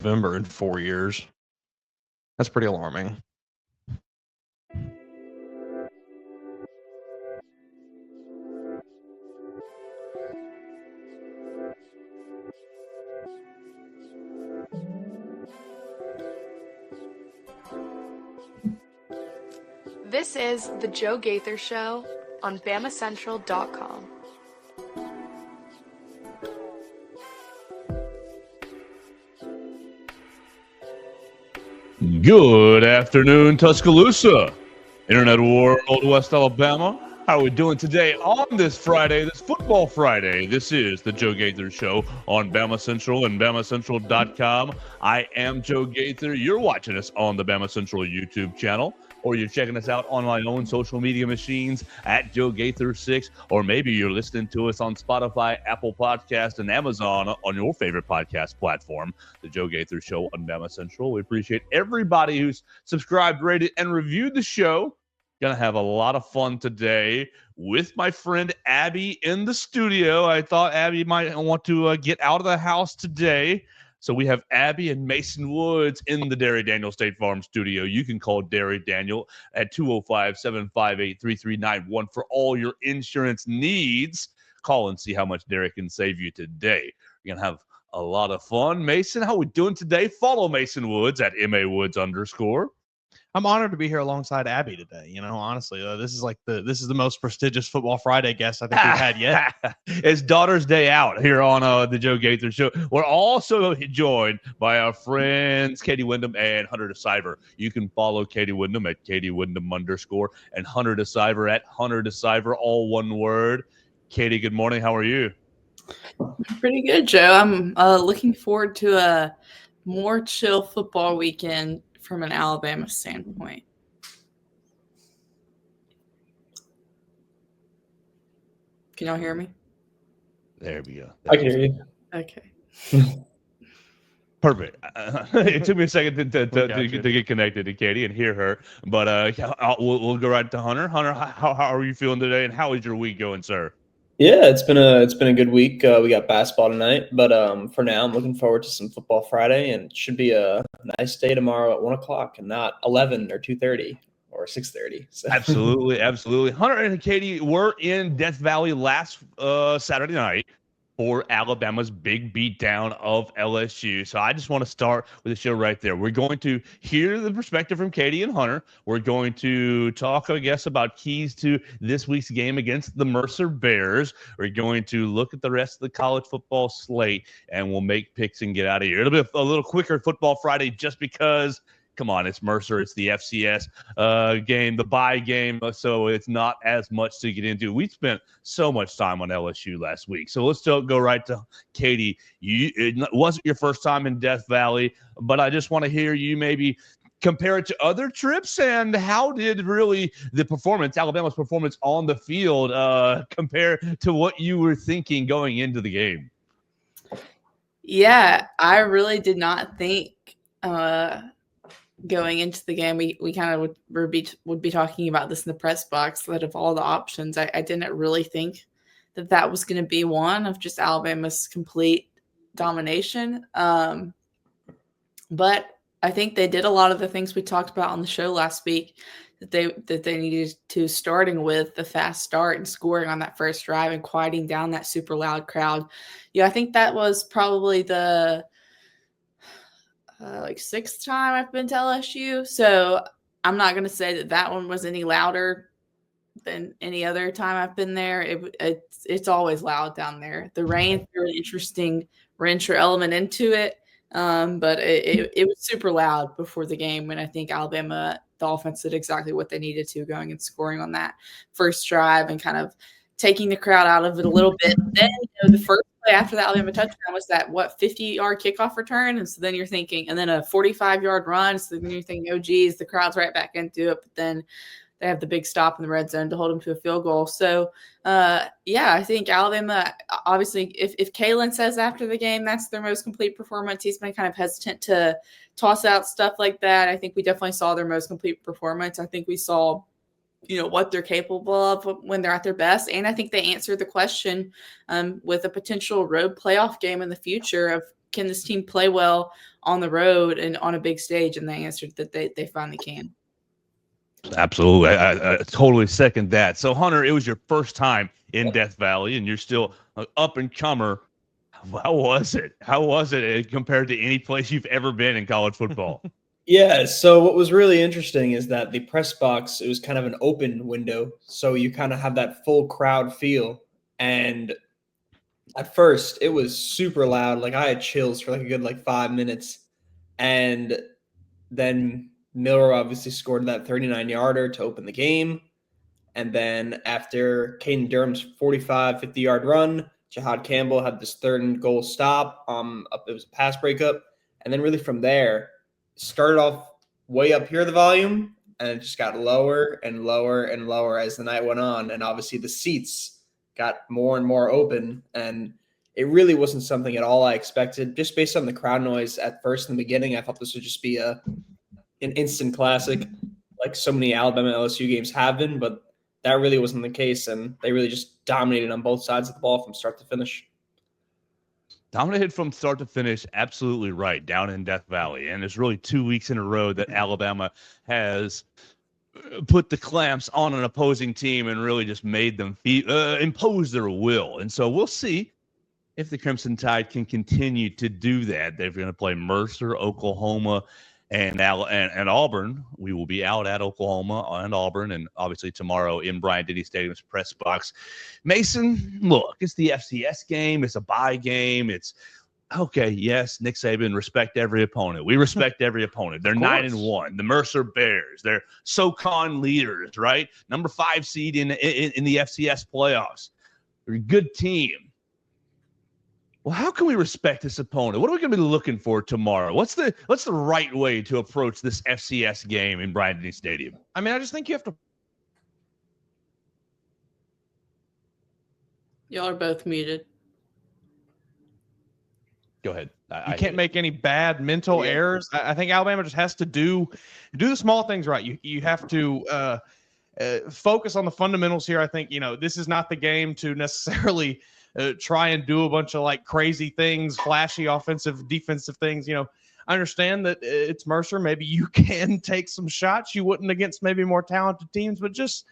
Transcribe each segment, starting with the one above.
November in 4 years. That's pretty alarming. This is the Joe Gaither Show on BamaCentral.com. Good afternoon, Tuscaloosa, Internet World, West Alabama. How are we doing today on this Friday, this Football Friday? This is the Joe Gaither Show on Bama Central and BamaCentral.com. I am Joe Gaither. You're watching us on the Bama Central YouTube channel, or you're checking us out on my own social media machines at Joe Gaither 6, or maybe you're listening to us on Spotify, Apple Podcast, and Amazon on your favorite podcast platform, the Joe Gaither Show on Bama Central. We appreciate everybody who's subscribed, rated, and reviewed the show. Gonna have a lot of fun today with my friend Abby in the studio. I thought Abby might want to get out of the house today. So we have Abby and Mason Woods in the Derry Daniel State Farm studio. You can call Derry Daniel at 205-758-3391 for all your insurance needs. Call and see how much Derry can save you today. We're going to have a lot of fun. Mason, how we doing today? Follow Mason Woods at MAWoods_. I'm honored to be here alongside Abby today. You know, honestly, this is the most prestigious Football Friday guest I think we've had yet. It's Daughter's Day out here on the Joe Gaither Show. We're also joined by our friends Katie Windham and Hunter DeSiver. You can follow Katie Windham at Katie Windham _ and Hunter DeSiver at Hunter DeSiver, all one word. Katie, good morning. How are you? Pretty good, Joe. I'm looking forward to a more chill football weekend from an Alabama standpoint. Can y'all hear me? There we go. I can hear you. Okay. Perfect. It took me a second to get connected to Katie and hear her, but we'll go right to Hunter. Hunter, how are you feeling today, and how is your week going, sir? Yeah, it's been a good week. We got basketball tonight, but for now, I'm looking forward to some Football Friday, and it should be a nice day tomorrow at 1:00 and not 11 or 2:30 or 6:30. So. Absolutely. Hunter and Katie were in Death Valley last Saturday night for Alabama's big beatdown of LSU. So I just want to start with the show right there. We're going to hear the perspective from Katie and Hunter. We're going to talk, I guess, about keys to this week's game against the Mercer Bears. We're going to look at the rest of the college football slate, and we'll make picks and get out of here. It'll be a little quicker Football Friday just because, come on, it's Mercer. It's the FCS game, the bye game, so it's not as much to get into. We spent so much time on LSU last week. So let's still go right to Katie. It wasn't your first time in Death Valley, but I just want to hear you maybe compare it to other trips, and how did really the performance, Alabama's performance on the field, compare to what you were thinking going into the game? Yeah, I really did not think going into the game, we kind of would be talking about this in the press box, that of all the options, I didn't really think that was going to be one of just Alabama's complete domination. But I think they did a lot of the things we talked about on the show last week that they needed to, starting with the fast start and scoring on that first drive and quieting down that super loud crowd. Yeah, I think that was probably the sixth time I've been to LSU. So I'm not going to say that one was any louder than any other time I've been there. It's always loud down there. The rain threw an interesting wrench or element into it. But it was super loud before the game, and I think Alabama, the offense did exactly what they needed to, going and scoring on that first drive and kind of taking the crowd out of it a little bit. Then, the first play after the Alabama touchdown was that 50-yard kickoff return, and so then you're thinking, and then a 45-yard run. So then you're thinking, oh geez, the crowd's right back into it. But then they have the big stop in the red zone to hold them to a field goal. So, I think Alabama, obviously, if Kalen says after the game that's their most complete performance, he's been kind of hesitant to toss out stuff like that. I think we definitely saw their most complete performance. I think we saw, what they're capable of when they're at their best. And I think they answered the question with a potential road playoff game in the future of, can this team play well on the road and on a big stage? And they answered that they finally can. Absolutely. I totally second that. So, Hunter, it was your first time in Death Valley, and you're still an up-and-comer. How was it? How was it compared to any place you've ever been in college football? Yeah, so what was really interesting is that the press box, it was kind of an open window, so you kind of have that full crowd feel. And at first, it was super loud. Like, I had chills for like a good 5 minutes. And then Miller obviously scored that 39-yarder to open the game. And then after Caden Durham's 45, 50-yard run, Jahad Campbell had this 3rd and goal stop. It was a pass breakup. And then really from there, started off way up here, the volume, and it just got lower and lower and lower as the night went on. And obviously the seats got more and more open. And it really wasn't something at all I expected. Just based on the crowd noise at first in the beginning, I thought this would just be an instant classic like so many Alabama LSU games have been, but that really wasn't the case. And they really just dominated on both sides of the ball from start to finish. Dominated from start to finish, absolutely right, down in Death Valley. And it's really 2 weeks in a row that Alabama has put the clamps on an opposing team and really just made them impose their will. And so we'll see if the Crimson Tide can continue to do that. They're going to play Mercer, Oklahoma, and Auburn. We will be out at Oklahoma and Auburn, and obviously tomorrow in Bryant-Denny Stadium's press box. Mason, look, it's the FCS game. It's a bye game. It's okay. Yes, Nick Saban, respect every opponent. We respect every opponent. They're 9-1. The Mercer Bears. They're SoCon leaders, right? Number 5 seed in the FCS playoffs. They're a good team. Well, how can we respect this opponent? What are we going to be looking for tomorrow? What's the right way to approach this FCS game in Bryant-Denny Stadium? I mean, I just think you have to. Y'all are both muted. Go ahead. You can't make any bad mental errors. I think Alabama just has to do the small things right. You have to focus on the fundamentals here. I think, this is not the game to necessarily try and do a bunch of like crazy things, flashy offensive, defensive things. I understand that it's Mercer. Maybe you can take some shots you wouldn't against maybe more talented teams, but just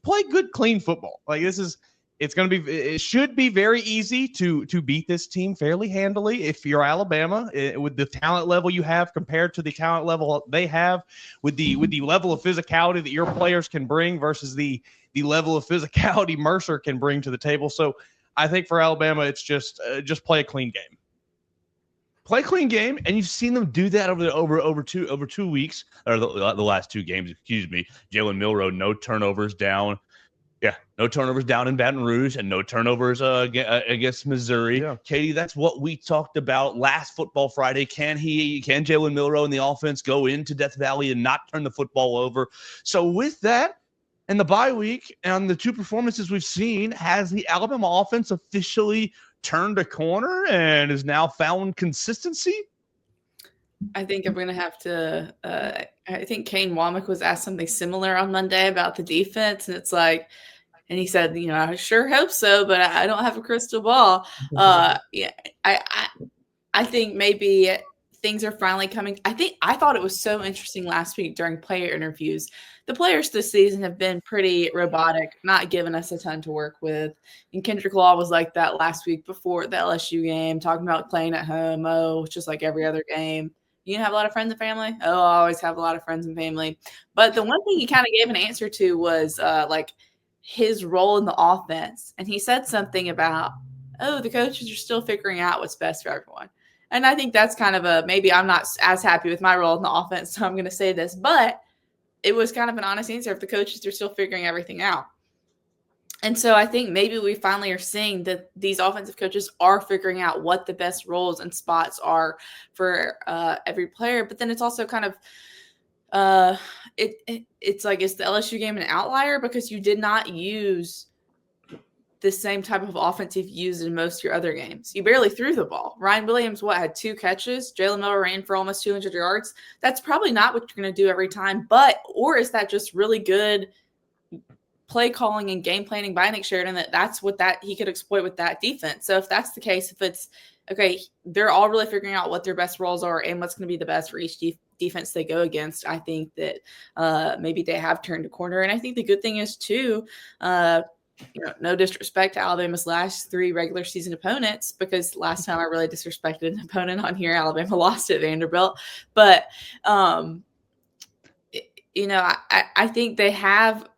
play good, clean football. Like it should be very easy to beat this team fairly handily if you're Alabama with the talent level you have compared to the talent level they have, with the level of physicality that your players can bring versus the level of physicality Mercer can bring to the table. So I think for Alabama, it's just play a clean game. Play a clean game, and you've seen them do that over 2 weeks, or the last 2 games. Excuse me. Jalen Milroe, no turnovers down. Yeah, no turnovers down in Baton Rouge, and no turnovers against Missouri. Yeah. Katie, that's what we talked about last Football Friday. Can Jalen Milroe and the offense go into Death Valley and not turn the football over? So with that, and the bye week and the 2 performances we've seen, has the Alabama offense officially turned a corner and is now found consistency? I think I'm going to have to I think Kane Womack was asked something similar on Monday about the defense, and it's like, and he said, I sure hope so, but I don't have a crystal ball. I think maybe things are finally coming. I thought it was so interesting last week during player interviews. The players this season have been pretty robotic, not giving us a ton to work with. And Kendrick Law was like that last week before the LSU game, talking about playing at home. Oh, it's just like every other game. You have a lot of friends and family? Oh, I always have a lot of friends and family. But the one thing he kind of gave an answer to was like his role in the offense. And he said something about, the coaches are still figuring out what's best for everyone. And I think that's kind of maybe I'm not as happy with my role in the offense, so I'm going to say this. But it was kind of an honest answer if the coaches are still figuring everything out. And so I think maybe we finally are seeing that these offensive coaches are figuring out what the best roles and spots are for every player. But then it's also kind of it's like, is the LSU game an outlier because you did not use the same type of offense you've used in most of your other games? You barely threw the ball. Ryan Williams, had 2 catches? Jalen Miller ran for almost 200 yards. That's probably not what you're going to do every time. Or is that just really good play calling and game planning by Nick Sheridan that's what he could exploit with that defense. So if that's the case, if it's okay, they're all really figuring out what their best roles are and what's going to be the best for each defense they go against. I think that maybe they have turned a corner. And I think the good thing is too, no disrespect to Alabama's last 3 regular season opponents, because last time I really disrespected an opponent on here, Alabama lost at Vanderbilt. But, I think they have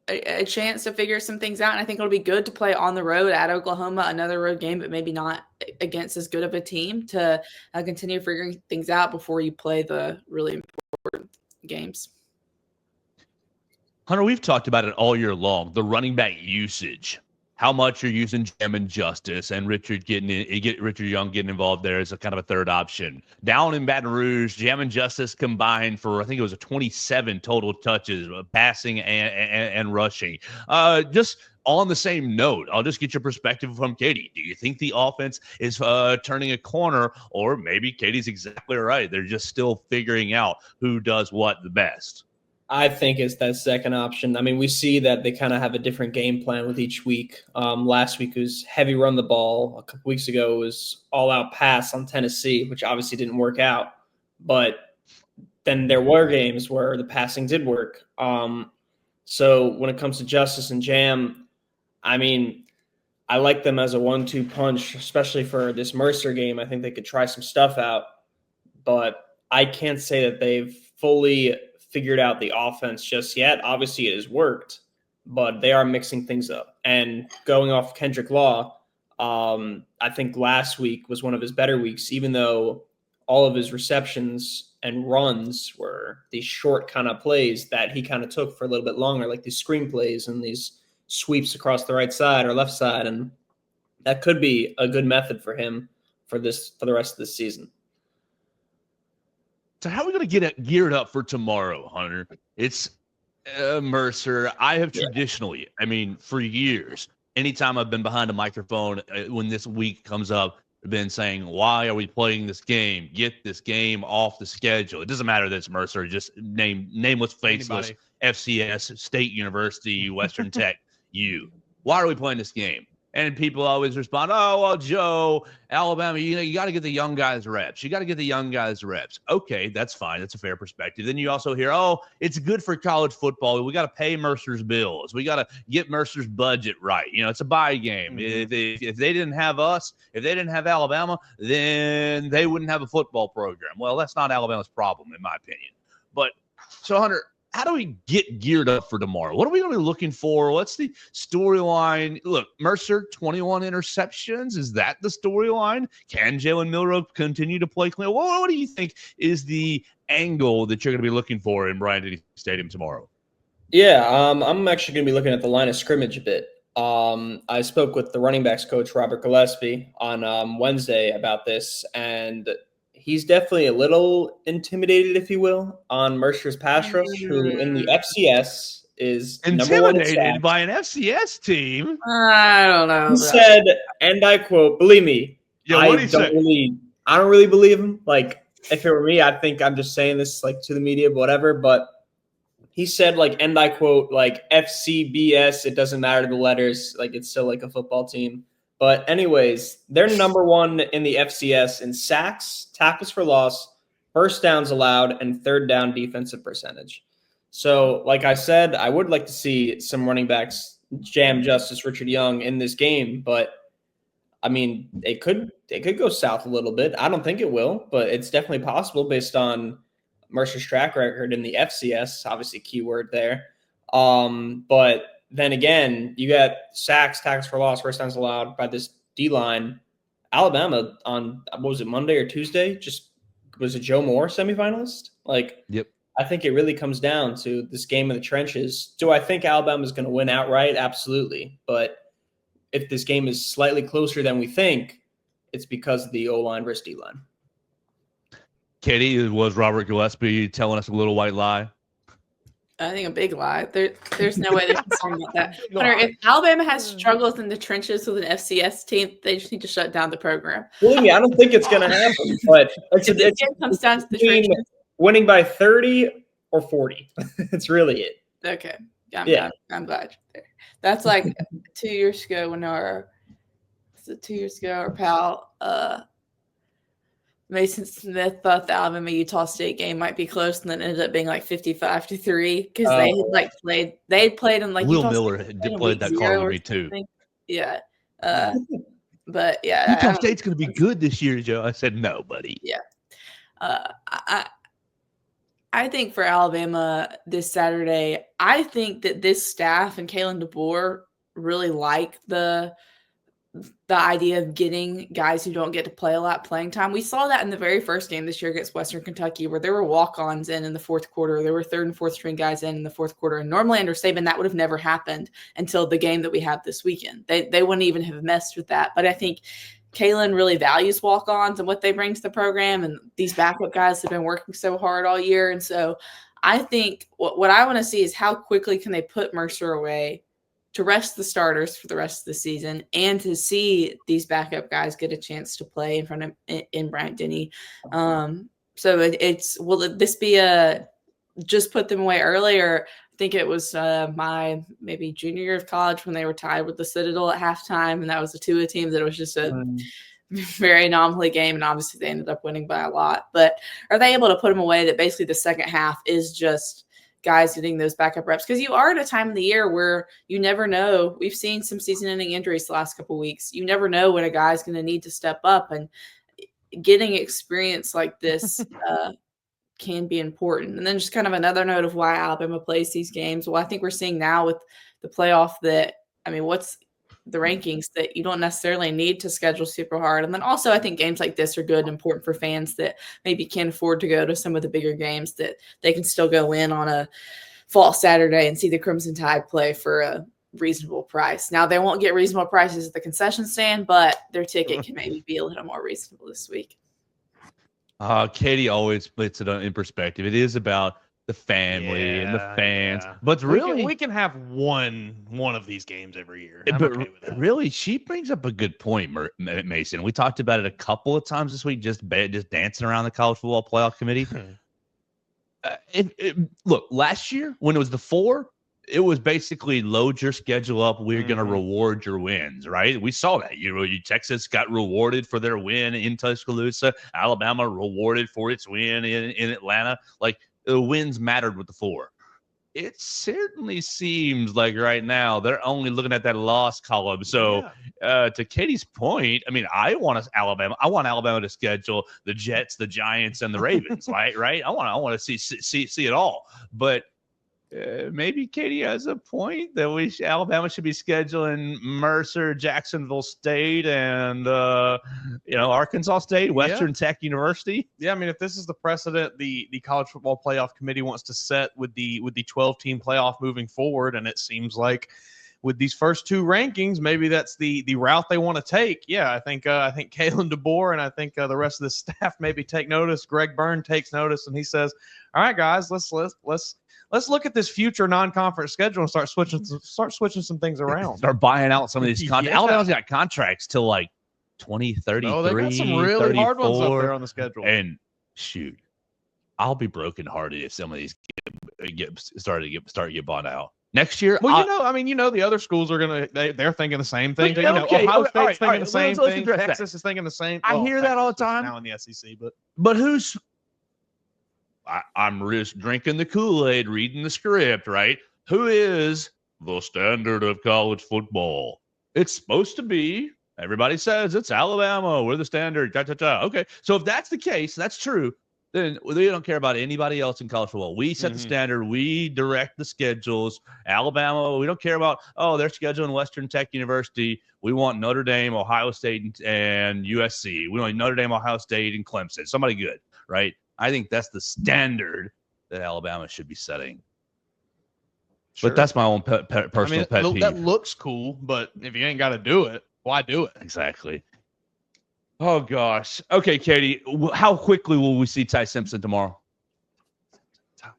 a chance to figure some things out. And I think it'll be good to play on the road at Oklahoma, another road game, but maybe not against as good of a team, to continue figuring things out before you play the really important games. Hunter, we've talked about it all year long, the running back usage, how much you're using Jam and Justice, and Richard Young getting involved there as a kind of a third option. Down in Baton Rouge, Jam and Justice combined for, I think it was 27 total touches, passing and rushing. Just on the same note, I'll just get your perspective from Katie. Do you think the offense is turning a corner, or maybe Katie's exactly right? They're just still figuring out who does what the best. I think it's that second option. I mean, we see that they kind of have a different game plan with each week. Last week was heavy run the ball. A couple weeks ago was all-out pass on Tennessee, which obviously didn't work out. But then there were games where the passing did work. So when it comes to Justice and Jam, I mean, I like them as a 1-2 punch, especially for this Mercer game. I think they could try some stuff out. But I can't say that they've fully figured out the offense just yet. Obviously it has worked, but they are mixing things up. And going off Kendrick Law, I think last week was one of his better weeks, even though all of his receptions and runs were these short kind of plays that he kind of took for a little bit longer, like these screen plays and these sweeps across the right side or left side. And that could be a good method for him for the rest of the season. So how are we going to get it geared up for tomorrow, Hunter? It's Mercer. I have traditionally, for years, anytime I've been behind a microphone, when this week comes up, I've been saying, why are we playing this game? Get this game off the schedule. It doesn't matter that it's Mercer, just nameless, faceless, FCS, State University, Western Tech, Why are we playing this game? And people always respond, oh, well, Joe, Alabama, you got to get the young guys reps. Okay, that's fine. That's a fair perspective. Then you also hear, oh, it's good for college football. We got to pay Mercer's bills. We got to get Mercer's budget right. It's a buy game. Mm-hmm. If they didn't have us, if they didn't have Alabama, then they wouldn't have a football program. Well, that's not Alabama's problem, in my opinion. But so, Hunter, how do we get geared up for tomorrow? What are we going to be looking for? What's the storyline? Look, Mercer, 21 interceptions. Is that the storyline? Can Jalen Milroe continue to play clean? What do you think is the angle that you're going to be looking for in Bryant-Denny Stadium tomorrow? Yeah, I'm actually going to be looking at the line of scrimmage a bit. I spoke with the running backs coach, Robert Gillespie, on Wednesday about this, and he's definitely a little intimidated, if you will, on Mercer's pass rush, who in the FCS is intimidated by an FCS team. I don't know. He said, and I quote, "Believe me, I don't really believe him. Like, if it were me, I think I'm just saying this like to the media, whatever." But he said, like, and I quote, like FCBS. It doesn't matter the letters. Like, it's still like a football team. But anyways, they're number 1 in the FCS in sacks, tackles for loss, first downs allowed, and third down defensive percentage. So, like I said, I would like to see some running backs, Jam, Justice, Richard Young, in this game. But, it could go south a little bit. I don't think it will, but it's definitely possible based on Mercer's track record in the FCS. Obviously, keyword there. But then again, you got sacks, tackles for loss, first downs allowed by this D-line. Alabama on, what was it, Monday or Tuesday? Was it Joe Moore semifinalist? Yep. I think it really comes down to this game in the trenches. Do I think Alabama is going to win outright? Absolutely. But if this game is slightly closer than we think, it's because of the O-line versus D-line. Katie, was Robert Gillespie telling us a little white lie? I think a big lie. There's no way they're concerned about that. Hunter, if Alabama has struggles in the trenches with an FCS team, they just need to shut down the program. Believe me, I don't think it's going to happen. But it comes down to the trenches. Winning by 30 or 40. It's really it. Okay, I'm glad you're there. That's like 2 years ago when our pal Mason Smith thought the Alabama-Utah State game might be close, and then ended up being like 55-3 because they had played in like Will Utah Miller State did play that card with me too. Yeah. But yeah, Utah State's going to be good this year, Joe. I said no, buddy. Yeah. I think for Alabama this Saturday, I think that this staff and Kalen DeBoer really like the idea of getting guys who don't get to play a lot playing time. We saw that in the very first game this year against Western Kentucky, where there were walk-ons in the fourth quarter. There were third and fourth string guys in the fourth quarter. And normally under Saban, that would have never happened until the game that we have this weekend. They wouldn't even have messed with that. But I think Kalen really values walk-ons and what they bring to the program. And these backup guys have been working so hard all year. And so I think what I want to see is how quickly can they put Mercer away to rest the starters for the rest of the season and to see these backup guys get a chance to play in front of in Bryant Denny. So will this be just put them away earlier? I think it was my maybe junior year of college when they were tied with the Citadel at halftime, and that was a Tua team that it was just a very anomaly game, and obviously they ended up winning by a lot. But are they able to put them away that basically the second half is just guys getting those backup reps? Because you are at a time of the year where you never know. We've seen some season-ending injuries the last couple of weeks. You never know when a guy's going to need to step up, and getting experience like this can be important. And then just kind of another note of why Alabama plays these games. Well, I think we're seeing now with the playoff what's the rankings that you don't necessarily need to schedule super hard. And then also I think games like this are good and important for fans that maybe can't afford to go to some of the bigger games, that they can still go in on a fall Saturday and see the Crimson Tide play for a reasonable price. Now they won't get reasonable prices at the concession stand, but their ticket can maybe be a little more reasonable this week. Katie always puts it in perspective. It is about the family and the fans, but really we can have one of these games every year. But okay with that. Really, she brings up a good point, Mason. We talked about it a couple of times this week, just dancing around the college football playoff committee. Look, last year when it was the 4, it was basically load your schedule up. We're going to reward your wins, right? We saw that. Texas got rewarded for their win in Tuscaloosa. Alabama rewarded for its win in Atlanta. Like, the wins mattered with the 4. It certainly seems like right now they're only looking at that loss column. So to Katie's point, I mean, I want Alabama to schedule the Jets, the Giants, and the Ravens, right? I want to see it all. But maybe Katie has a point that Alabama should be scheduling Mercer, Jacksonville State, and Arkansas State, Western Tech University. Yeah, I mean, if this is the precedent the College Football Playoff Committee wants to set with the 12-team playoff moving forward, and it seems like with these first 2 rankings, maybe that's the route they want to take. Yeah, I think Kalen DeBoer and I think the rest of the staff maybe take notice. Greg Byrne takes notice, and he says, "All right, guys, let's look at this future non-conference schedule and start switching some things around. Start buying out some of these contracts. Alabama's got contracts till like 2033. Oh, they got some really 34. hard ones up there on the schedule. And shoot, I'll be brokenhearted if some of these start to get bought out next year. Well, the other schools are they're thinking the same thing. Ohio State's thinking the same thing. Texas is thinking the same. I hear that all the time now in the SEC, but who's? I'm just drinking the Kool-Aid, reading the script, right? Who is the standard of college football? It's supposed to be, everybody says it's Alabama. We're the standard. Okay, so if that's the case, that's true, then we don't care about anybody else in college football. We set the standard. We direct the schedules. Alabama, we don't care about, they're scheduling Western Tech University. We want Notre Dame, Ohio State, and USC. We want Notre Dame, Ohio State, and Clemson. Somebody good, right? I think that's the standard that Alabama should be setting. Sure. But that's my own personal pet peeve. That looks cool, but if you ain't got to do it, why do it? Exactly. Oh, gosh. Okay, Katie, how quickly will we see Ty Simpson tomorrow? I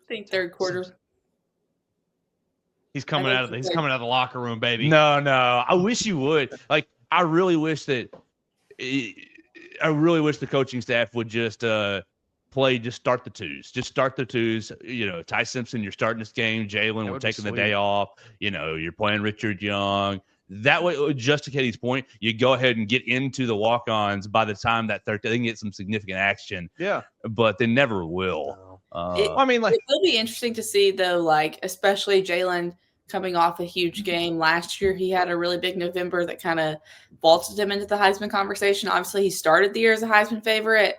think third quarter. He's coming out of the locker room, baby. No. I wish you would. Like, I really wish the coaching staff would just just start the twos. Just start the twos. Ty Simpson, you're starting this game. Jalen, we're taking the day off. You're playing Richard Young. That way, just to Katie's point, you go ahead and get into the walk-ons by the time that they can get some significant action. Yeah. But they never will. It will be interesting to see, though, especially Jalen coming off a huge game last year. He had a really big November that kind of vaulted him into the Heisman conversation. Obviously, he started the year as a Heisman favorite,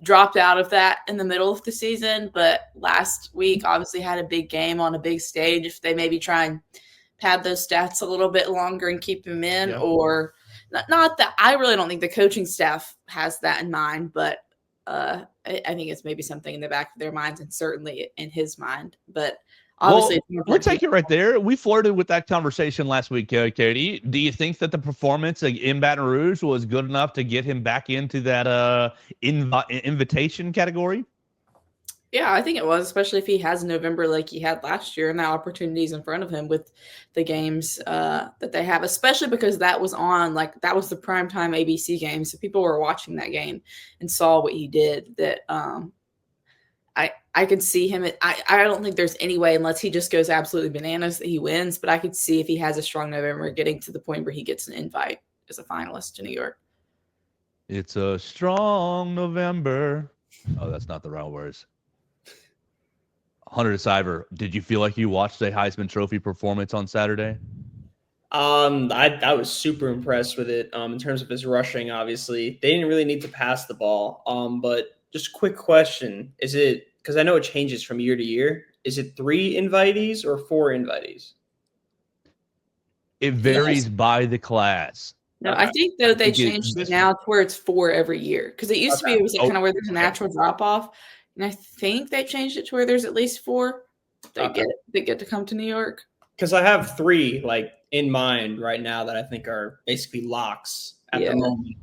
dropped out of that in the middle of the season, but last week obviously had a big game on a big stage. If they maybe try and pad those stats a little bit longer and keep him in, or not that I really don't think the coaching staff has that in mind, but I think it's maybe something in the back of their minds and certainly in his mind. But obviously, we'll take it right there. We flirted with that conversation last week, Katie. Do you think that the performance in Baton Rouge was good enough to get him back into that invitation category? Yeah, I think it was, especially if he has November like he had last year and the opportunities in front of him with the games that they have, especially because that was that was the primetime ABC game. So people were watching that game and saw what he did. That I could see him. I don't think there's any way, unless he just goes absolutely bananas, that he wins. But I could see if he has a strong November, getting to the point where he gets an invite as a finalist to New York. It's a strong November. Oh, that's not the right words. Hunter Siver, did you feel like you watched a Heisman Trophy performance on Saturday? I was super impressed with it. In terms of his rushing, obviously they didn't really need to pass the ball. But just quick question: is it, because I know it changes from year to year? Is it 3 invitees or 4 invitees? It varies by the class. No, I think though they changed it now to where it's 4 every year, because it used to be it was kind of where there's a natural drop off. And I think they changed it to where there's at least 4 that get to come to New York. Because I have 3 in mind right now that I think are basically locks at the moment,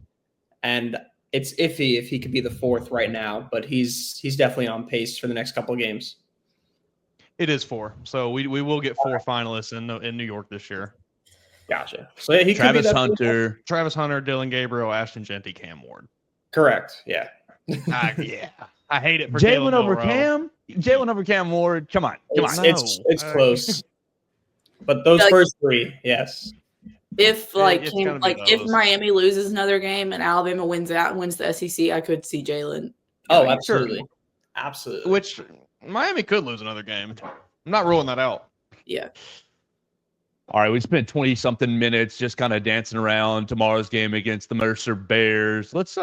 and it's iffy if he could be the 4th right now. But he's definitely on pace for the next couple of games. It is 4, so we will get 4 finalists in New York this year. Gotcha. So yeah, he Travis could be Hunter, Dylan Gabriel, Ashton Genty, Cam Ward. Correct. Yeah. Yeah. I hate it for Jalen over Cam. Jalen over Cam Ward. Come on. It's close. But those first 3, yes. If if Miami loses another game and Alabama wins out and wins the SEC, I could see Jalen. Oh, absolutely. Absolutely. Which Miami could lose another game. I'm not ruling that out. Yeah. All right, we spent 20-something minutes just kind of dancing around tomorrow's game against the Mercer Bears. Let's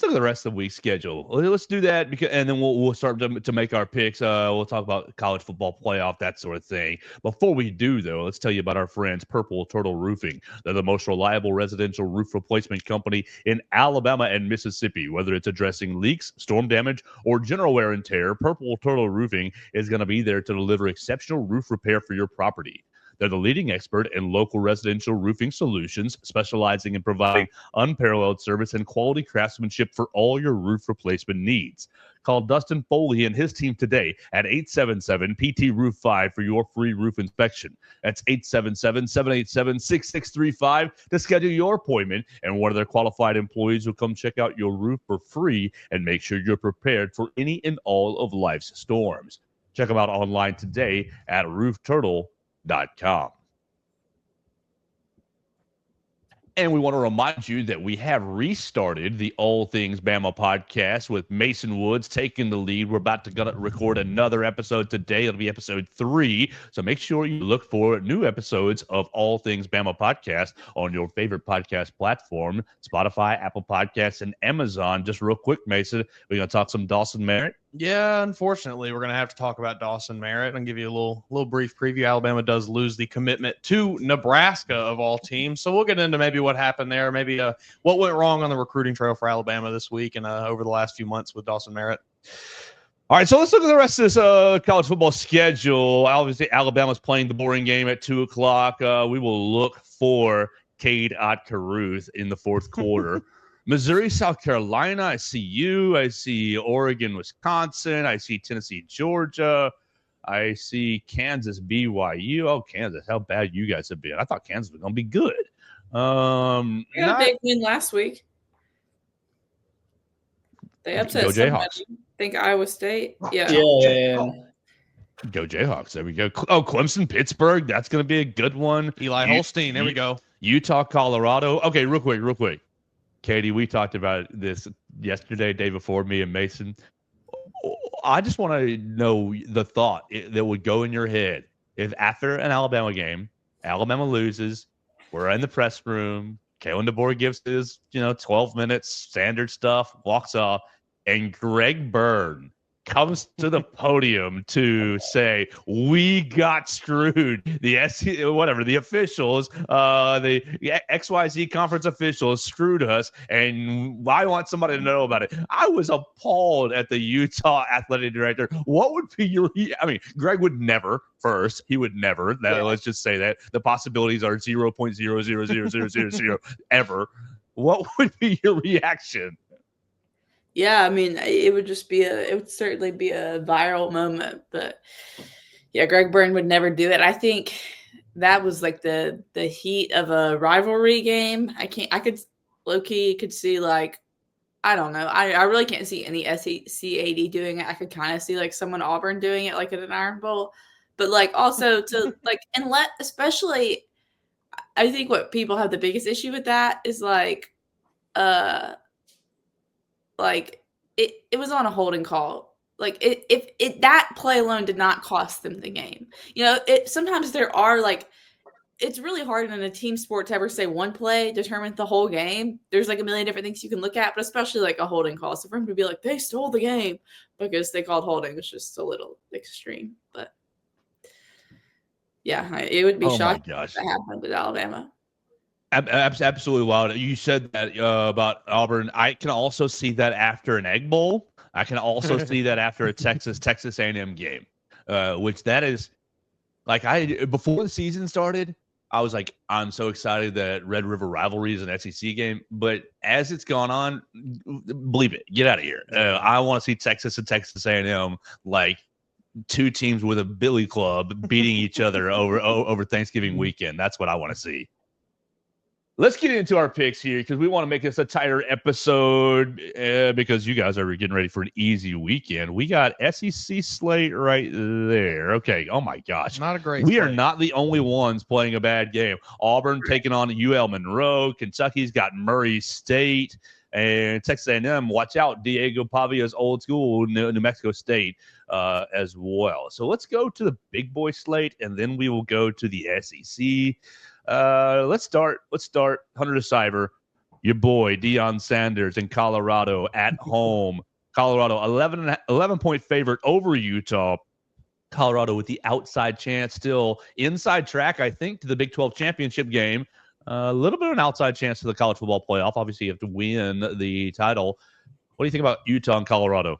look at the rest of the week's schedule. Let's do that, and then we'll start to make our picks. We'll talk about college football playoff, that sort of thing. Before we do, though, let's tell you about our friends Purple Turtle Roofing. They're the most reliable residential roof replacement company in Alabama and Mississippi. Whether it's addressing leaks, storm damage, or general wear and tear, Purple Turtle Roofing is going to be there to deliver exceptional roof repair for your property. They're the leading expert in local residential roofing solutions, specializing in providing unparalleled service and quality craftsmanship for all your roof replacement needs. Call Dustin Foley and his team today at 877-PT-ROOF-5 for your free roof inspection. That's 877-787-6635 to schedule your appointment, and one of their qualified employees will come check out your roof for free and make sure you're prepared for any and all of life's storms. Check them out online today at roofturtle.com. And we want to remind you that we have restarted the All Things Bama podcast with Mason Woods taking the lead. We're about to record another episode today. It'll be episode 3. So make sure you look for new episodes of All Things Bama podcast on your favorite podcast platform, Spotify, Apple Podcasts, and Amazon. Just real quick, Mason, we're going to talk some Dawson Merritt. Yeah, unfortunately, we're going to have to talk about Dawson Merritt and give you a little brief preview. Alabama does lose the commitment to Nebraska of all teams, so we'll get into maybe what happened there, maybe what went wrong on the recruiting trail for Alabama this week and over the last few months with Dawson Merritt. All right, so let's look at the rest of this college football schedule. Obviously, Alabama's playing the boring game at 2 o'clock. We will look for Cade Otkaruth in the fourth quarter. Missouri, South Carolina, I see you. I see Oregon, Wisconsin. I see Tennessee, Georgia. I see Kansas, BYU. Oh, Kansas, how bad you guys have been. I thought Kansas was going to be good. We got a big win last week. They upset Go somebody. Jayhawks. I think Iowa State. Yeah. Yeah. Go Jayhawks. There we go. Oh, Clemson, Pittsburgh. That's going to be a good one. Eli Holstein. There we go. Utah, Colorado. Okay, real quick. Katie, we talked about this yesterday, day before, me and Mason. I just want to know the thought that would go in your head if after an Alabama game, Alabama loses, we're in the press room, Kalen DeBoer gives his, 12 minutes, standard stuff, walks off, and Greg Byrne comes to the podium to say, we got screwed. The officials, the XYZ conference officials screwed us, and I want somebody to know about it. I was appalled at the Utah athletic director. What would be Greg would never, first. He would never. Let's just say that. The possibilities are 0.0000000 ever. What would be your reaction? Yeah, I mean, it would certainly be a viral moment, but yeah, Greg Byrne would never do it. I think that was like the heat of a rivalry game. I could low-key see like, I don't know. I really can't see any SEC AD doing it. I could kind of see like someone Auburn doing it like at an Iron Bowl, but like also to like, and especially, I think what people have the biggest issue with that is like it was on a holding call. Like if that play alone did not cost them the game. Sometimes there are like, it's really hard in a team sport to ever say one play determines the whole game. There's like a million different things you can look at, but especially like a holding call. So for him to be like, they stole the game because they called holding, it's just a little extreme. But yeah, it would be shocking if that happened with Alabama. Absolutely wild. You said that about Auburn. I can also see that after an Egg Bowl. I can also see that after a Texas A&M game, which that is like before the season started, I was like, I'm so excited that Red River Rivalry is an SEC game. But as it's gone on, believe it, get out of here. I want to see Texas and Texas A&M like two teams with a billy club beating each other over Thanksgiving weekend. That's what I want to see. Let's get into our picks here because we want to make this a tighter episode because you guys are getting ready for an easy weekend. We got SEC slate right there. Okay. Oh, my gosh. Not a great We slate. are not the only ones playing a bad game. Auburn taking on UL Monroe. Kentucky's got Murray State. And Texas A&M, watch out, Diego Pavia's old school, New Mexico State as well. So let's go to the big boy slate, and then we will go to the SEC. Let's start Hunter to Siver, your boy Deion Sanders in Colorado at home. Colorado 11-point favorite over Utah. Colorado with the outside chance, still inside track, I think, to the Big 12 championship game. A little bit of an outside chance to the college football playoff. Obviously, you have to win the title. What do you think about Utah and Colorado?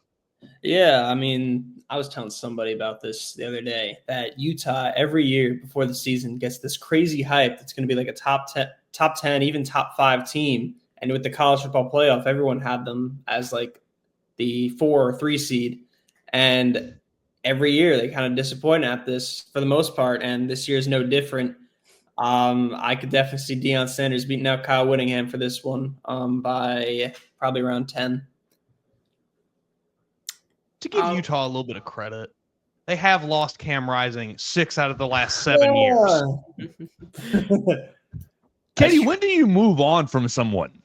Yeah, I mean, I was telling somebody about this the other day that Utah every year before the season gets this crazy hype that's going to be like a top 10, even top 5 team. And with the college football playoff, everyone had them as like the 4 or 3 seed. And every year they kind of disappoint at this for the most part. And this year is no different. I could definitely see Deion Sanders beating out Kyle Whittingham for this one by probably around 10. To give Utah a little bit of credit, they have lost Cam Rising 6 out of the last 7 years. Katie, when do you move on from someone?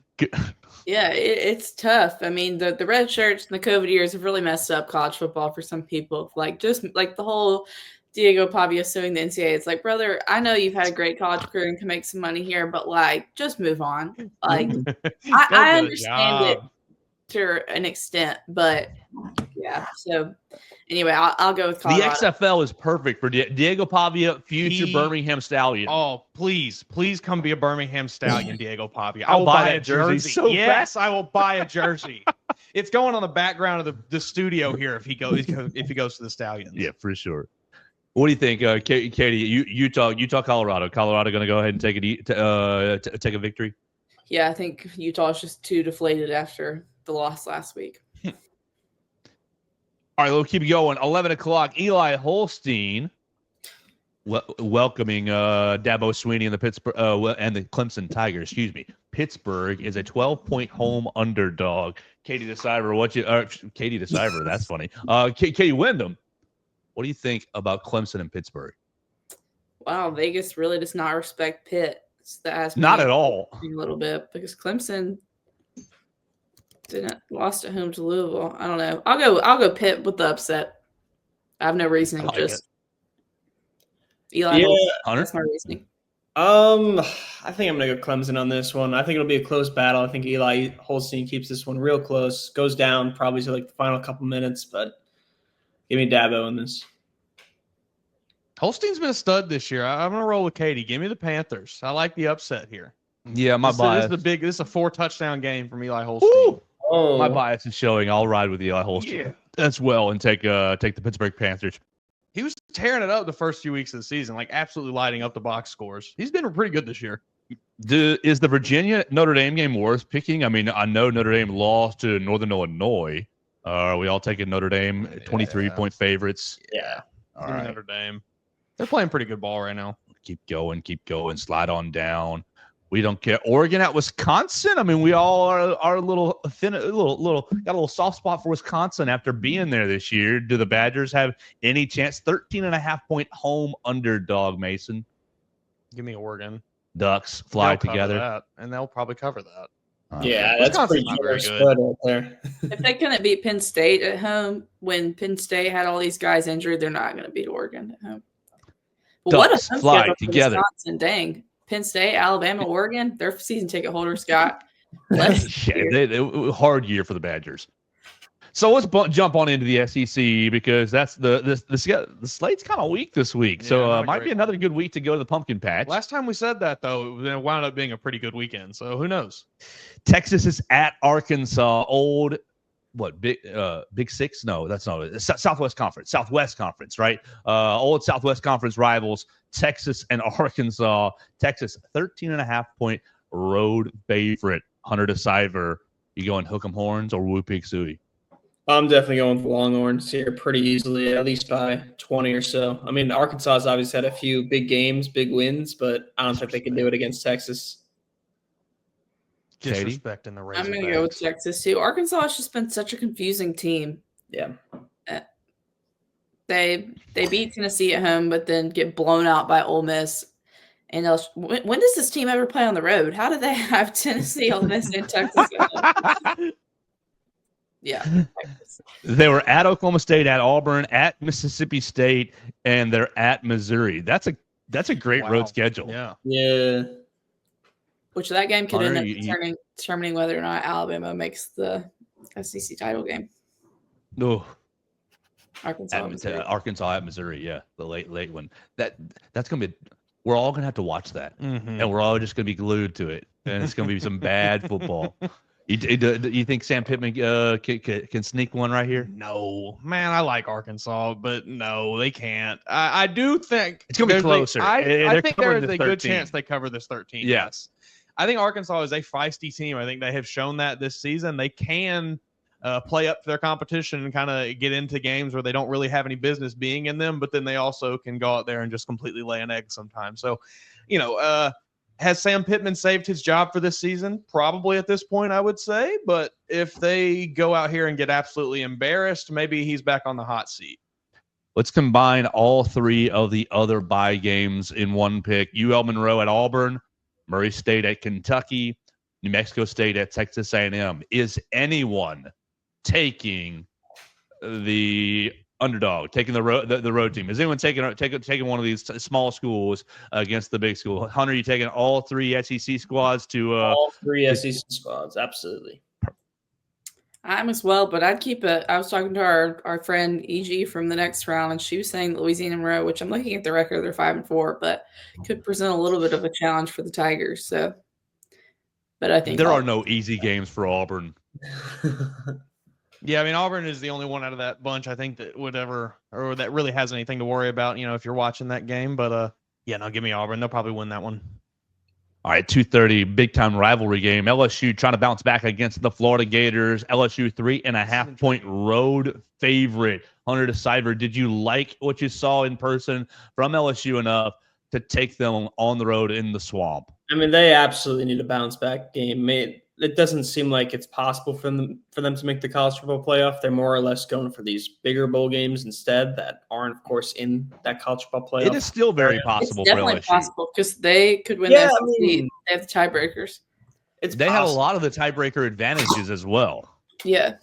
Yeah, it's tough. I mean, the red shirts and the COVID years have really messed up college football for some people. Like just like the whole Diego Pavia suing the NCAA. It's like, brother, I know you've had a great college career and can make some money here, but like, just move on. Like, I understand it to an extent, but yeah. So anyway, I'll go with Colorado. The XFL is perfect for Diego Pavia, future Birmingham Stallion. Oh, please come be a Birmingham Stallion, Diego Pavia. I'll buy a jersey. So yes, I will buy a jersey. It's going on the background of the studio here if he goes to the Stallions. Yeah, for sure. What do you think, Katie? Utah, Colorado. Colorado going to go ahead and take a victory? Yeah, I think Utah is just too deflated after the loss last week. All right, we'll keep going. 11 o'clock, Eli Holstein welcoming Dabo Swinney and the Pittsburgh and the Clemson Tigers. Excuse me. Pittsburgh is a 12-point home underdog. Katie DeCiver, Katie DeCiver, that's funny. Katie Windham, what do you think about Clemson and Pittsburgh? Wow, Vegas really does not respect Pitt. So that has Not at all. A little bit because Clemson lost at home to Louisville. I don't know. I'll go Pitt with the upset. I have no reasoning. Like just Eli. Yeah, Hunter? That's my reasoning. I think I'm gonna go Clemson on this one. I think it'll be a close battle. I think Eli Holstein keeps this one real close. Goes down probably to like the final couple minutes, but give me Dabo in this. Holstein's been a stud this year. I'm gonna roll with Katie. Give me the Panthers. I like the upset here. Yeah, my bias. This is a 4-touchdown game from Eli Holstein. Oh, My bias is showing. I'll ride with Eli Holstein as well and take the Pittsburgh Panthers. He was tearing it up the first few weeks of the season, like absolutely lighting up the box scores. He's been pretty good this year. Is the Virginia Notre Dame game worth picking? I mean, I know Notre Dame lost to Northern Illinois. Are we all taking Notre Dame 23-point favorites? yeah. All right. Notre Dame. They're playing pretty good ball right now. Keep going. Slide on down. We don't care. Oregon at Wisconsin. I mean, we all are a little thin, got a little soft spot for Wisconsin after being there this year. Do the Badgers have any chance? 13.5-point home underdog, Mason. Give me Oregon. Ducks fly They'll cover together. that, and they'll probably cover that. Yeah, that's Wisconsin's pretty not very generous good. spread right there. If they couldn't beat Penn State at home when Penn State had all these guys injured, they're not going to beat Oregon at home. But Ducks home fly schedule for together. Wisconsin, dang. Penn State, Alabama, Oregon, their season ticket holders got less. Yeah, hard year for the Badgers. So let's jump on into the SEC because that's the slate's kind of weak this week. Yeah, So not it might great. be another good week to go to the pumpkin patch. Last time we said that, though, it wound up being a pretty good weekend. So who knows? Texas is at Arkansas. Big Six? No, that's not it. Southwest Conference, right? Old Southwest Conference rivals, Texas and Arkansas. Texas, 13.5-point road favorite. Hunter DeCiver. You going hook 'em horns or whoop pig suey? I'm definitely going with Longhorns here pretty easily, at least by 20 or so. I mean, Arkansas has obviously had a few big games, big wins, but I don't think they can do it against Texas. Katie? Disrespecting the Razorbacks. I'm going to go with Texas, too. Arkansas has just been such a confusing team. Yeah. They beat Tennessee at home, but then get blown out by Ole Miss. And when does this team ever play on the road? How do they have Tennessee, Ole Miss, and Texas at home? Yeah. They were at Oklahoma State, at Auburn, at Mississippi State, and they're at Missouri. That's a great road schedule. Yeah. Yeah. Which that game could Hunter, end up determining whether or not Alabama makes the SEC title game. Oh, Arkansas at Missouri, yeah, the late one. That's gonna be. We're all gonna have to watch that, and we're all just gonna be glued to it, and it's gonna be some bad football. You think Sam Pittman can sneak one right here? No, man, I like Arkansas, but no, they can't. I do think It's gonna be closer. I think there is the a good 13. chance they cover this 13. Yes. I think Arkansas is a feisty team. I think they have shown that this season. They can play up to their competition and kind of get into games where they don't really have any business being in them, but then they also can go out there and just completely lay an egg sometimes. So, has Sam Pittman saved his job for this season? Probably at this point, I would say. But if they go out here and get absolutely embarrassed, maybe he's back on the hot seat. Let's combine all three of the other bye games in one pick. UL Monroe at Auburn, Murray State at Kentucky, New Mexico State at Texas A&M. Is anyone taking the underdog, taking the road team? Is anyone taking one of these small schools against the big school? Hunter, you taking all three SEC squads to all three SEC squads? Absolutely. I'm as well, but I'd keep it. I was talking to our friend EG from the next round, and she was saying Louisiana Monroe, which I'm looking at the record, they're 5-4, but could present a little bit of a challenge for the Tigers. So, but I think there are no easy games for Auburn. Yeah, I mean, Auburn is the only one out of that bunch, I think, that that really has anything to worry about, if you're watching that game. But, give me Auburn. They'll probably win that one. All right, 2:30, big-time rivalry game. LSU trying to bounce back against the Florida Gators. LSU 3.5-point road favorite. Hunter DeCiver, did you like what you saw in person from LSU enough to take them on the road in the swamp? I mean, they absolutely need a bounce back game. It doesn't seem like it's possible for them to make the college football playoff. They're more or less going for these bigger bowl games instead that aren't, of course, in that college football playoff. It is still very possible. It's definitely for LSU. possible because they could win Yeah, their seed. They have the tiebreakers. They have a lot of the tiebreaker advantages as well. Yeah,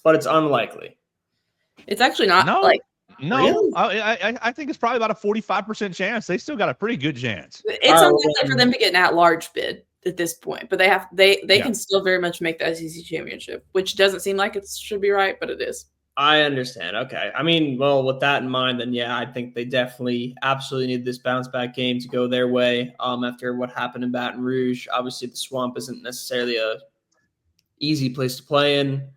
but it's unlikely. It's actually not like. No, Really? I think it's probably about a 45% chance. They still got a pretty good chance. It's unlikely for them to get an at-large bid at this point, but they can still very much make the SEC championship, which doesn't seem like it should be right, but it is. I understand. Okay. I mean, well, with that in mind, then I think they definitely absolutely need this bounce back game to go their way. After what happened in Baton Rouge, obviously the Swamp isn't necessarily a easy place to play in.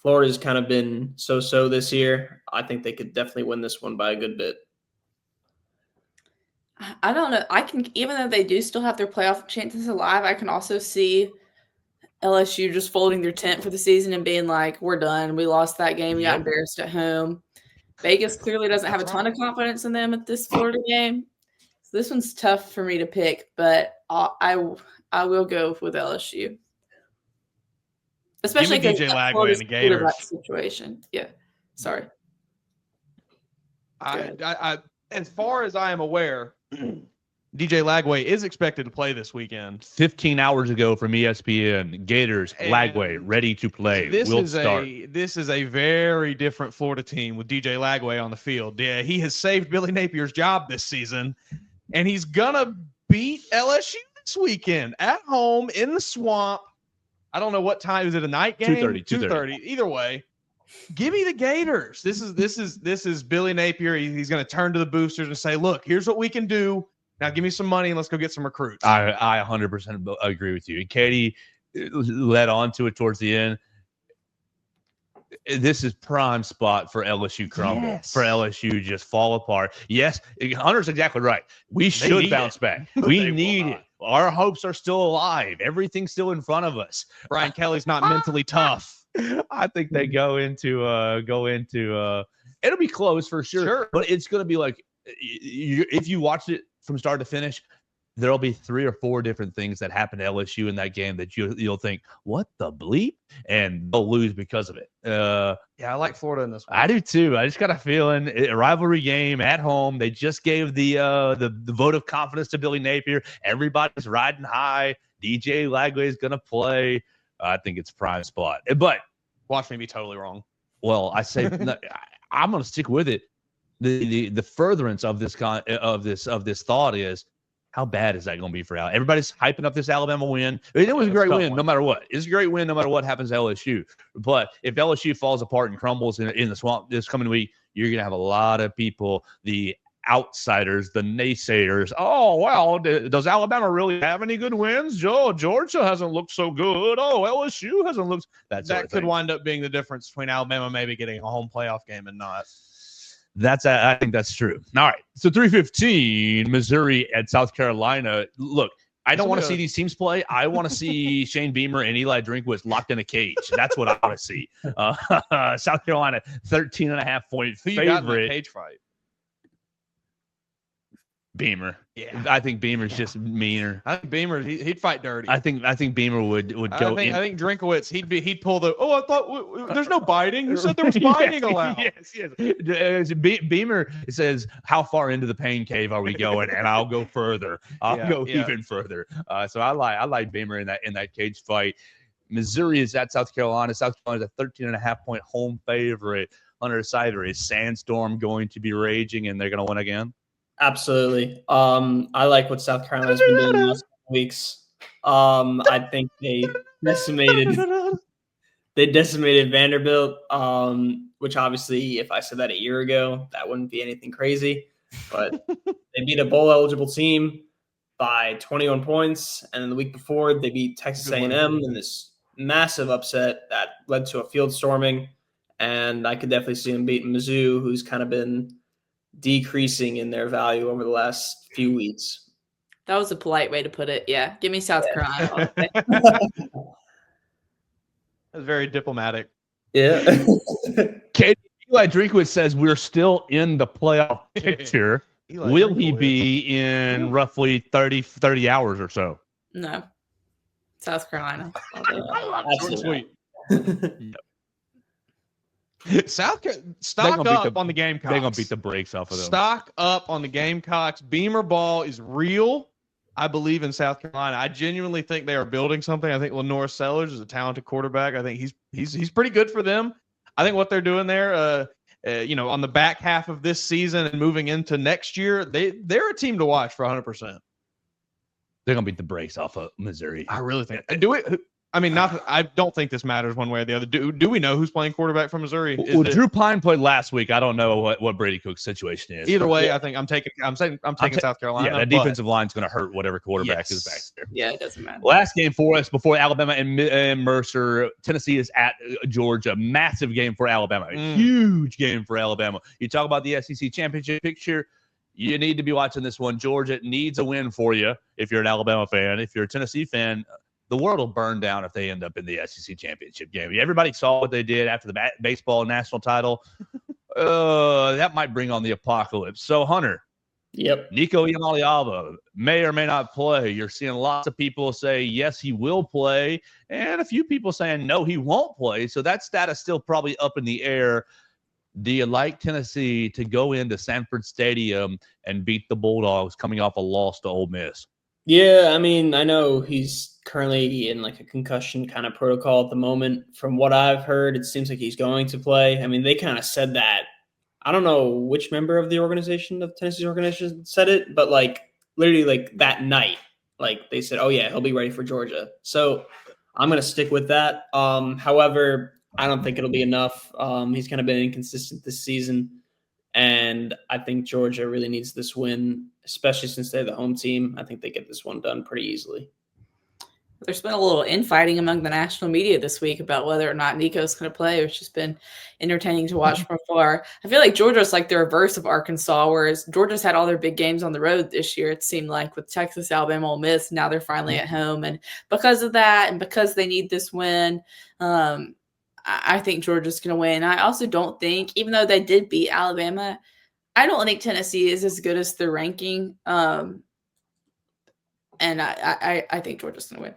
Florida's kind of been so-so this year. I think they could definitely win this one by a good bit. I don't know. Even though they do still have their playoff chances alive, I can also see LSU just folding their tent for the season and being like, we're done. We lost that game. We got embarrassed at home. Vegas clearly doesn't have a ton of confidence in them at this Florida game. So this one's tough for me to pick, but I will go with LSU. Especially because DJ Lagway and the Gators situation. Yeah. Sorry. I as far as I am aware, DJ Lagway is expected to play this weekend. 15 hours ago from ESPN, Gators, Lagway, ready to play. This is a very different Florida team with DJ Lagway on the field. Yeah, he has saved Billy Napier's job this season, and he's gonna beat LSU this weekend at home in the Swamp. I don't know what time. Is it a night game? 2:30. Either way, give me the Gators. This is Billy Napier. He's going to turn to the boosters and say, "Look, here's what we can do. Now give me some money and let's go get some recruits." I 100% agree with you. And Katie led on to it towards the end. This is prime spot for LSU crumble, for LSU just fall apart. Yes, Hunter's exactly right. We should bounce back. We need it. Our hopes are still alive. Everything's still in front of us. Brian Kelly's not mentally tough. I think they go into it'll be close for sure. But it's going to be like, if you watch it from start to finish, there'll be 3 or 4 different things that happen to LSU in that game that you'll think, what the bleep? And they'll lose because of it. I like Florida in this one. I do too. I just got a feeling a rivalry game at home. They just gave the vote of confidence to Billy Napier. Everybody's riding high. DJ Lagway is going to play. I think it's prime spot. But watch me be totally wrong. Well, I say I'm going to stick with it. The furtherance of this thought is, how bad is that going to be for Alabama? Everybody's hyping up this Alabama win. It was a great win, no matter what. It's a great win, no matter what happens to LSU. But if LSU falls apart and crumbles in the Swamp this coming week, you're going to have a lot of people, the outsiders, the naysayers. Oh, well, does Alabama really have any good wins? Georgia hasn't looked so good. Oh, LSU hasn't looked. That could wind up being the difference between Alabama maybe getting a home playoff game and not. I think that's true. All right. So 3:15, Missouri at South Carolina. Look, I don't want to see these teams play. I want to see Shane Beamer and Eli Drinkwitz locked in a cage. That's what I want to see. South Carolina, 13.5-point favorite. Who you got in that cage fight? Beamer. Yeah. I think Beamer's just meaner. I think Beamer, he'd fight dirty. I think Beamer would go in. I think Drinkwitz, he'd pull the, I thought there's no biting. Who said there was biting allowed? Yes. Beamer says, how far into the pain cave are we going? And I'll go further. I'll go even further. So I like Beamer in that cage fight. Missouri is at South Carolina. South Carolina's a 13.5-point home favorite. Under Siver, is Sandstorm going to be raging and they're going to win again? Absolutely. I like what South Carolina's been doing the last couple weeks. I think they decimated Vanderbilt, which obviously, if I said that a year ago, that wouldn't be anything crazy. But they beat a bowl-eligible team by 21 points, and then the week before, they beat Texas A&M in this massive upset that led to a field storming. And I could definitely see them beating Mizzou, who's kind of been decreasing in their value over the last few weeks. That was a polite way to put it. Yeah. Give me South Carolina. That was very diplomatic. Yeah. Eli Drinkwitz says we're still in the playoff picture. Will he be in roughly 30 hours or so? No. South Carolina. I love short and Absolutely. sweet. Stock up on the Gamecocks. They're going to beat the brakes off of them. Stock up on the Gamecocks. Beamer ball is real. I believe in South Carolina. I genuinely think they are building something. I think Lenore Sellers is a talented quarterback. I think he's pretty good for them. I think what they're doing there, on the back half of this season and moving into next year, they're a team to watch for 100%. They're going to beat the brakes off of Missouri. I really think. I don't think this matters one way or the other. Do we know who's playing quarterback from Missouri? Drew Pine played last week. I don't know what Brady Cook's situation is. Either way, I think I'm taking South Carolina. Yeah, that defensive line's going to hurt whatever quarterback is back there. Yeah, it doesn't matter. Last game for us before Alabama and Mercer. Tennessee is at Georgia. Massive game for Alabama. Huge game for Alabama. You talk about the SEC championship picture. You need to be watching this one. Georgia needs a win for you if you're an Alabama fan. If you're a Tennessee fan, the world will burn down if they end up in the SEC championship game. Everybody saw what they did after the baseball national title. That might bring on the apocalypse. So, Hunter. Yep. Nico Iamaleava may or may not play. You're seeing lots of people say, yes, he will play, and a few people saying, no, he won't play. So that status still probably up in the air. Do you like Tennessee to go into Sanford Stadium and beat the Bulldogs coming off a loss to Ole Miss? Yeah, I mean, I know he's currently in like a concussion kind of protocol at the moment. From what I've heard, it seems like he's going to play. I mean, they kind of said that. I don't know which member of the organization, of Tennessee's organization, said it, but like literally like that night, like they said, oh yeah, he'll be ready for Georgia. So I'm going to stick with that. However, I don't think it'll be enough. He's kind of been inconsistent this season. And I think Georgia really needs this win, especially since they're the home team. I think they get this one done pretty easily. There's been a little infighting among the national media this week about whether or not Nico's going to play, which has been entertaining to watch from afar. I feel like Georgia's like the reverse of Arkansas, whereas Georgia's had all their big games on the road this year. It seemed like with Texas, Alabama, Ole Miss, now they're finally at home. And because of that and because they need this win, I think Georgia's going to win. I also don't think, even though they did beat Alabama, I don't think Tennessee is as good as their ranking. And I think Georgia's going to win.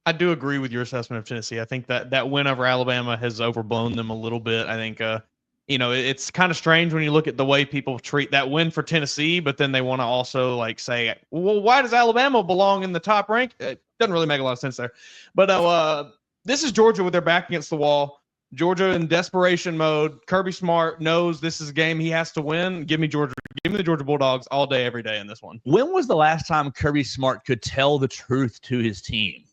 I do agree with your assessment of Tennessee. I think that win over Alabama has overblown them a little bit. I think, it's kind of strange when you look at the way people treat that win for Tennessee, but then they want to also like say, well, why does Alabama belong in the top rank? It doesn't really make a lot of sense there. But this is Georgia with their back against the wall. Georgia in desperation mode. Kirby Smart knows this is a game he has to win. Give me Georgia. Give me the Georgia Bulldogs all day, every day in this one. When was the last time Kirby Smart could tell the truth to his team?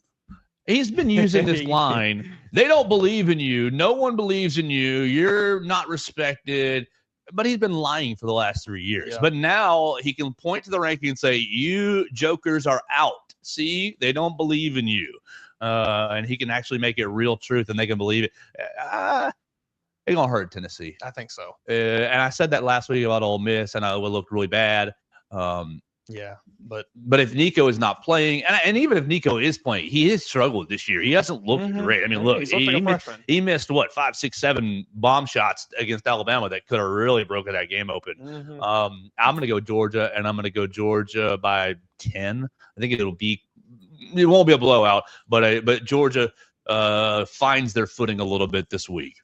He's been using this line. They don't believe in you. No one believes in you. You're not respected. But he's been lying for the last 3 years. Yeah. But now he can point to the ranking and say, you jokers are out. See, they don't believe in you. And he can actually make it real truth and they can believe it. It's going to hurt Tennessee. I think so. And I said that last week about Ole Miss, and it looked really bad. Yeah, but if Nico is not playing, and even if Nico is playing, he has struggled this year. He hasn't looked great. I mean, look, he missed what 5, 6, 7 bomb shots against Alabama that could have really broken that game open. I'm going to go Georgia, and I'm going to go Georgia by 10. I think it won't be a blowout, but Georgia finds their footing a little bit this week.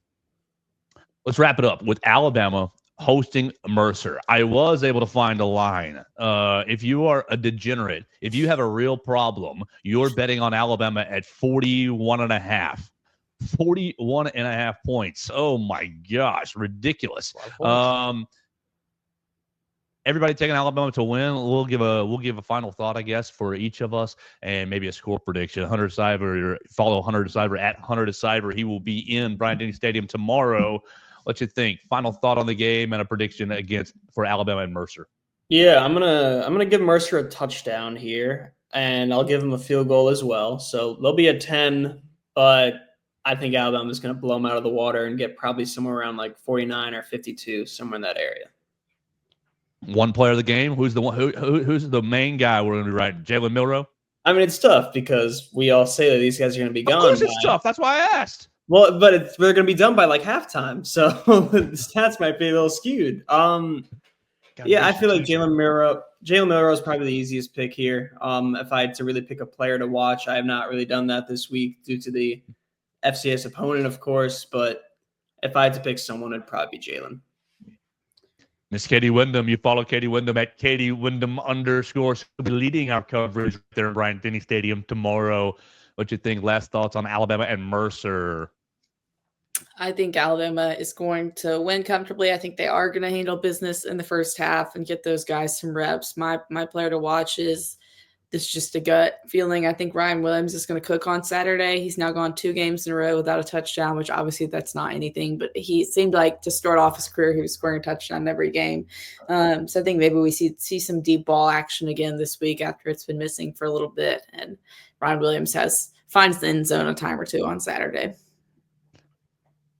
Let's wrap it up with Alabama hosting Mercer. I was able to find a line. If you are a degenerate, if you have a real problem, you're betting on Alabama at 41.5. 41.5 points. Oh my gosh, ridiculous. Everybody taking Alabama to win. We'll give a final thought, I guess, for each of us, and maybe a score prediction. Hunter Siver, follow Hunter Siver at Hunter Siver. He will be in Bryant-Denny Stadium tomorrow. What you think? Final thought on the game and a prediction for Alabama and Mercer. Yeah, I'm gonna give Mercer a touchdown here, and I'll give him a field goal as well. So they'll be at 10, but I think Alabama's gonna blow them out of the water and get probably somewhere around like 49 or 52, somewhere in that area. One player of the game. Who's the one? Who's the main guy we're gonna be writing? Jalen Milroe. I mean, it's tough because we all say that these guys are gonna be gone. Of course, it's tough. That's why I asked. Well, but they're going to be done by like halftime, so the stats might be a little skewed. Yeah, I feel like Jalen Jalen Milroe is probably the easiest pick here. If I had to really pick a player to watch, I have not really done that this week due to the FCS opponent, of course. But if I had to pick someone, it'd probably be Jalen. Miss Katie Windham, you follow Katie Windham at Katie Windham _. She'll be leading our coverage there in Bryant-Denny Stadium tomorrow. What you think? Last thoughts on Alabama and Mercer? I think Alabama is going to win comfortably. I think they are going to handle business in the first half and get those guys some reps. My player to watch is this just a gut feeling. I think Ryan Williams is going to cook on Saturday. He's now gone 2 games in a row without a touchdown, which obviously that's not anything, but he seemed like to start off his career, he was scoring a touchdown every game. So I think maybe we see some deep ball action again this week after it's been missing for a little bit. And Ryan Williams finds the end zone a time or two on Saturday.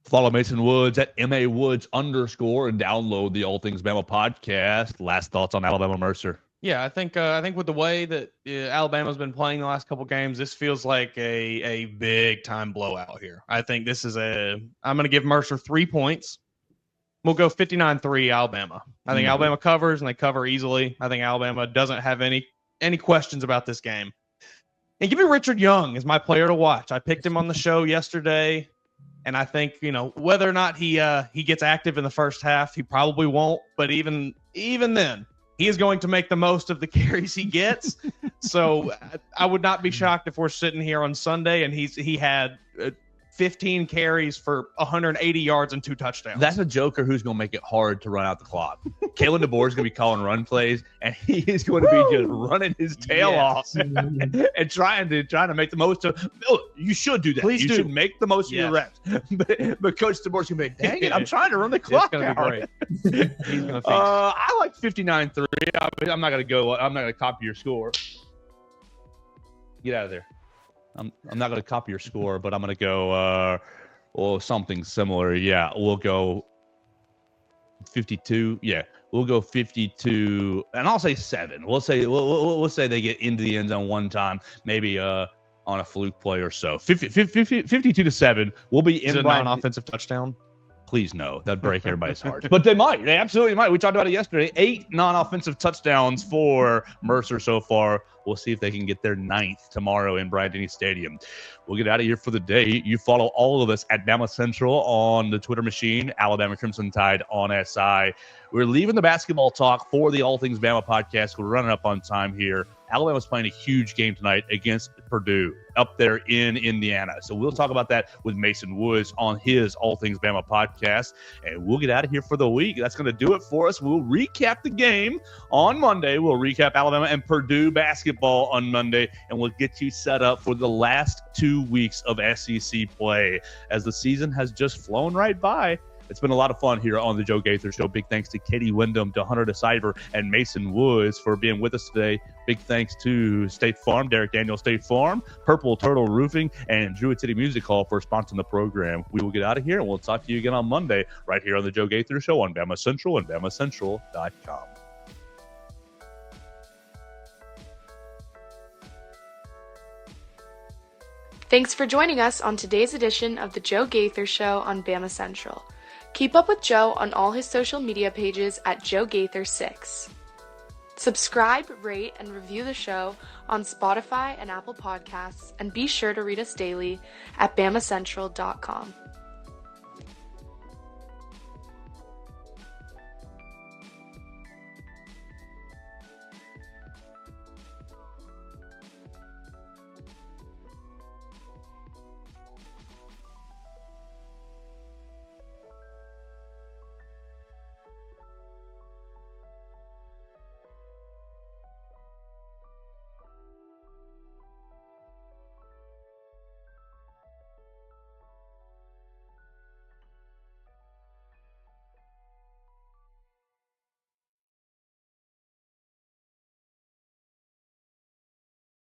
Follow Mason Woods at MAWoods _ and download the All Things Bama podcast. Last thoughts on Alabama Mercer? Yeah, I think with the way that Alabama's been playing the last couple games, this feels like a big time blowout here. I think this is I'm going to give Mercer 3 points. We'll go 59-3 Alabama. I think Alabama covers, and they cover easily. I think Alabama doesn't have any questions about this game. And give me Richard Young as my player to watch. I picked him on the show yesterday, and I think, whether or not he gets active in the first half, he probably won't. But even then, he is going to make the most of the carries he gets. So I would not be shocked if we're sitting here on Sunday and he had 15 carries for 180 yards and 2 touchdowns. That's a joker who's going to make it hard to run out the clock. Kalen DeBoer is going to be calling run plays, and he is going to be just running his tail off and trying to make the most of. Oh, you should do that. Please should make the most of your reps. But Coach DeBoer's going to be, dang it, I'm trying to run the clock out. Great. He's going to I like 59-3. I'm not going to copy your score. Get out of there. I'm not going to copy your score, but I'm going to go something similar. Yeah, we'll go 52. Yeah, we'll go 52, and I'll say 7. We'll say they get into the end zone one time, maybe on a fluke play or so. 52-7. We'll be in a non-offensive touchdown. Please no, that'd break everybody's hearts. But they might. They absolutely might. We talked about it yesterday. 8 non-offensive touchdowns for Mercer so far. We'll see if they can get their 9th tomorrow in Bryant-Denny Stadium. We'll get out of here for the day. You follow all of us at BamaCentral on the Twitter machine, Alabama Crimson Tide on SI. We're leaving the basketball talk for the All Things Bama podcast. We're running up on time here. Alabama's playing a huge game tonight against Purdue up there in Indiana. So we'll talk about that with Mason Woods on his All Things Bama podcast. And we'll get out of here for the week. That's going to do it for us. We'll recap the game on Monday. We'll recap Alabama and Purdue basketball on Monday. And we'll get you set up for the last 2 weeks of SEC play as the season has just flown right by. It's been a lot of fun here on the Joe Gaither Show. Big thanks to Katie Windham, to Hunter DeCiver, and Mason Woods for being with us today. Big thanks to State Farm, Derek Daniel State Farm, Purple Turtle Roofing, and Druid City Music Hall for sponsoring the program. We will get out of here, and we'll talk to you again on Monday right here on the Joe Gaither Show on BamaCentral and BamaCentral.com. Thanks for joining us on today's edition of the Joe Gaither Show on BamaCentral. Keep up with Joe on all his social media pages at Joe Gaither 6. Subscribe, rate, and review the show on Spotify and Apple Podcasts, and be sure to read us daily at BamaCentral.com.